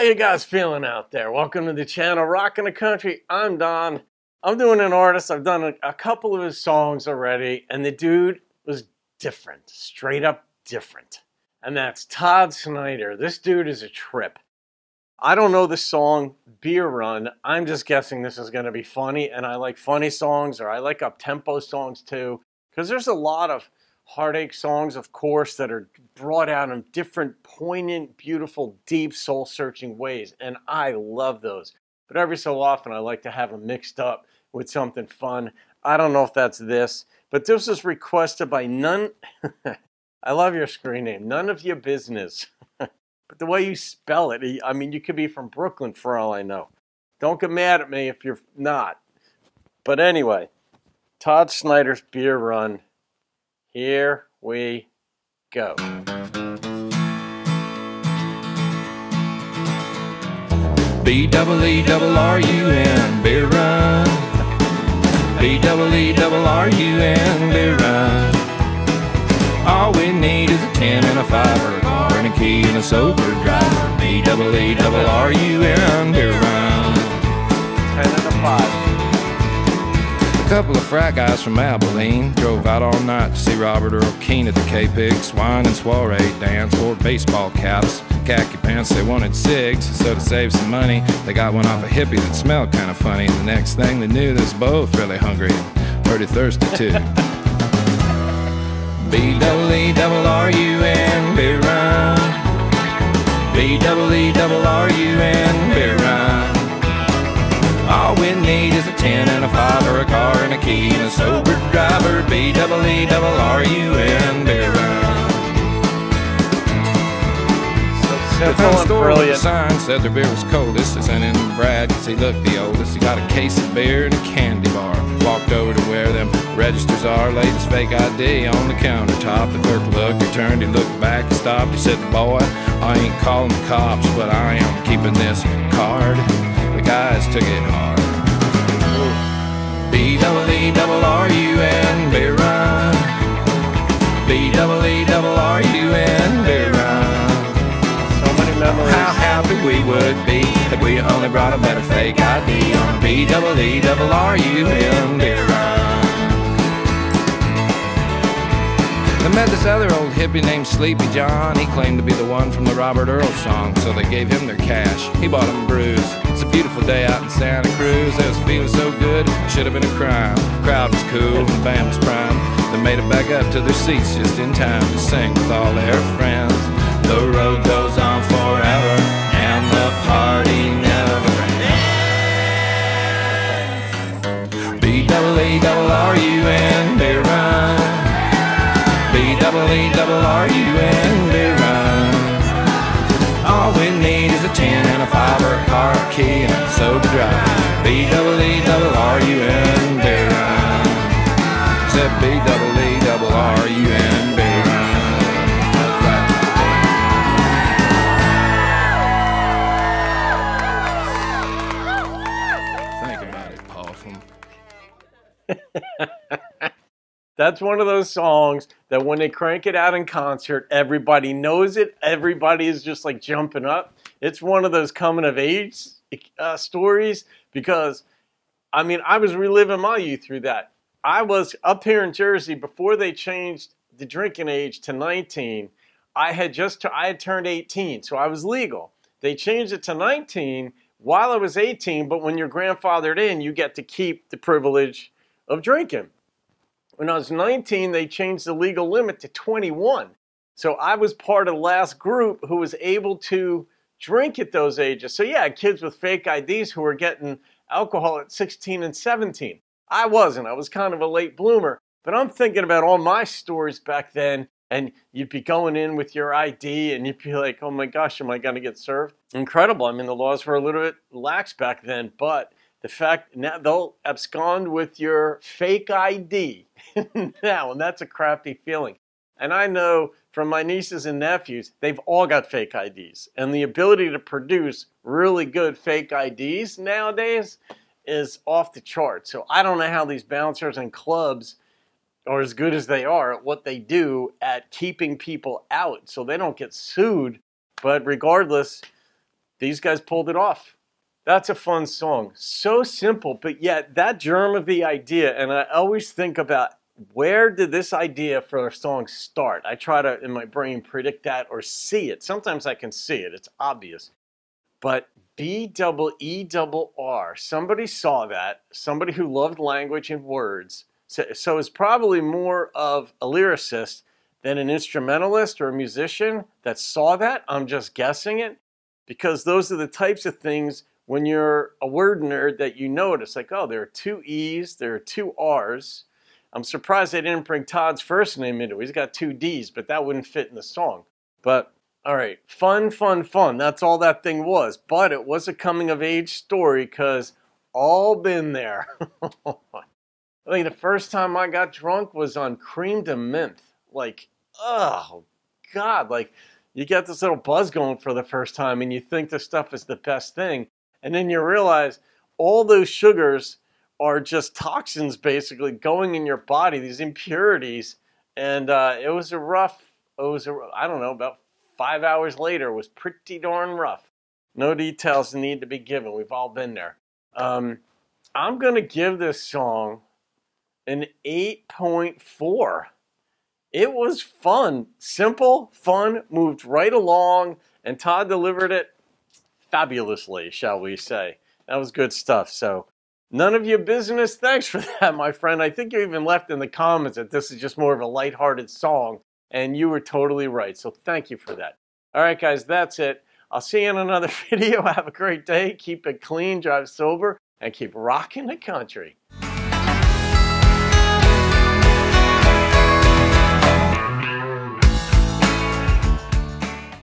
you guys feeling out there? Welcome to the channel, Rockin' the Country. I'm Don. I'm doing an artist. I've done a couple of his songs already, and the dude was different, straight up different. And that's Todd Snider. This dude is a trip. I don't know the song Beer Run. I'm just guessing this is going to be funny, and I like funny songs, or I like up-tempo songs too, because there's a lot of heartache songs, of course, that are brought out in different poignant, beautiful, deep, soul-searching ways, and I love those. But every so often, I like to have them mixed up with something fun. I don't know if that's this, but this was requested by none. I love your screen name, None of Your Business. But the way you spell it, I mean, you could be from Brooklyn for all I know. Don't get mad at me if you're not. But anyway, Todd Snider's Beer Run. Here we go. B-double-E-double-R-U-N, beer run. B-double-E-double-R-U-N, beer run. All we need is a 10 and a 5 or a car and a key and a sober driver. B-double-E-double-R-U-N, beer run. 10 and a 5. A couple of frat guys from Abilene drove out all night to see Robert Earl Keen at the K-Pig Swine and Soiree dance. Wore baseball caps, khaki pants, they wanted cigs, so to save some money they got one off a hippie that smelled kind of funny. And the next thing they knew, they was both really hungry and pretty thirsty too. B-double-E-double-R-U-N, beer run. B-double-E-double-R-U-N, beer run. All we need is a 10 and a 5 or a car and a key and a sober driver. B-double-E-double-R-U-N, beer run. So The found store with a brilliant. sign said their beer was coldest. They sent in Brad because he looked the oldest. He got a case of beer and a candy bar. Walked over to where them registers are, laid his fake ID on the countertop. The clerk looked, he turned, he looked back, he stopped. He said, "Boy, I ain't calling the cops, but I am keeping this card." The guys took it hard. B-double-E-double-R-U-N, beer run. B-double-E-double-R-U-N, beer run. So many memories. How happy we would be if we only brought a better fake ID on a B-double-E-double-R-U-N, beer run. They met this other old hippie named Sleepy John. He claimed to be the one from the Robert Earl song, so they gave him their cash. He bought them brews. It's a beautiful day out in Santa Cruz. They was feeling so good, it should have been a crime. The crowd was cool and the band was prime. They made it back up to their seats just in time to sing with all their friends. The road goes on forever and the party never ends. B-double-E-double-R-U-N, beer run. B-double-E-double-R-U-N, beer run. All we need is a 10 and a 5 or a car, a key, and a sober drive. B-double-E-double-R-U-N, beer run. Said B-double-E-double-R-U-N, beer run. Think about it, Possum. That's one of those songs that when they crank it out in concert, everybody knows it. Everybody is just like jumping up. It's one of those coming of age stories because, I mean, I was reliving my youth through that. I was up here in Jersey before they changed the drinking age to 19. I had turned 18, so I was legal. They changed it to 19 while I was 18, but when you're grandfathered in, you get to keep the privilege of drinking. When I was 19, they changed the legal limit to 21. So I was part of the last group who was able to drink at those ages. So yeah, kids with fake IDs who were getting alcohol at 16 and 17. I wasn't. I was kind of a late bloomer. But I'm thinking about all my stories back then, and you'd be going in with your ID, and you'd be like, oh my gosh, am I going to get served? Incredible. I mean, the laws were a little bit lax back then, but the fact now they'll abscond with your fake ID now, and that's a crappy feeling. And I know from my nieces and nephews, they've all got fake IDs. And the ability to produce really good fake IDs nowadays is off the chart. So I don't know how these bouncers and clubs are as good as they are at what they do at keeping people out so they don't get sued. But regardless, these guys pulled it off. That's a fun song. So simple, but yet that germ of the idea, and I always think about where did this idea for a song start? I try to, in my brain, predict that or see it. Sometimes I can see it. It's obvious. But B-double-E-double-R, somebody saw that, somebody who loved language and words, so it's probably more of a lyricist than an instrumentalist or a musician that saw that. I'm just guessing it, because those are the types of things when you're a word nerd that you notice, like, oh, there are 2 E's, there are 2 R's. I'm surprised they didn't bring Todd's first name into it. He's got 2 D's, but that wouldn't fit in the song. But all right, fun, fun, fun. That's all that thing was. But it was a coming of age story because all been there. I think the first time I got drunk was on cream de menthe. Like, oh, God. Like, you get this little buzz going for the first time and you think this stuff is the best thing. And then you realize all those sugars are just toxins basically going in your body, these impurities. And it was a rough, I don't know, about 5 hours later was pretty darn rough. No details need to be given. We've all been there. I'm going to give this song an 8.4. It was fun, simple, fun, moved right along, and Todd delivered it fabulously, shall we say. That was good stuff. So none of your business. Thanks for that, my friend. I think you even left in the comments that this is just more of a lighthearted song. And you were totally right. So thank you for that. All right, guys, that's it. I'll see you in another video. Have a great day. Keep it clean, drive sober, and keep rocking the country.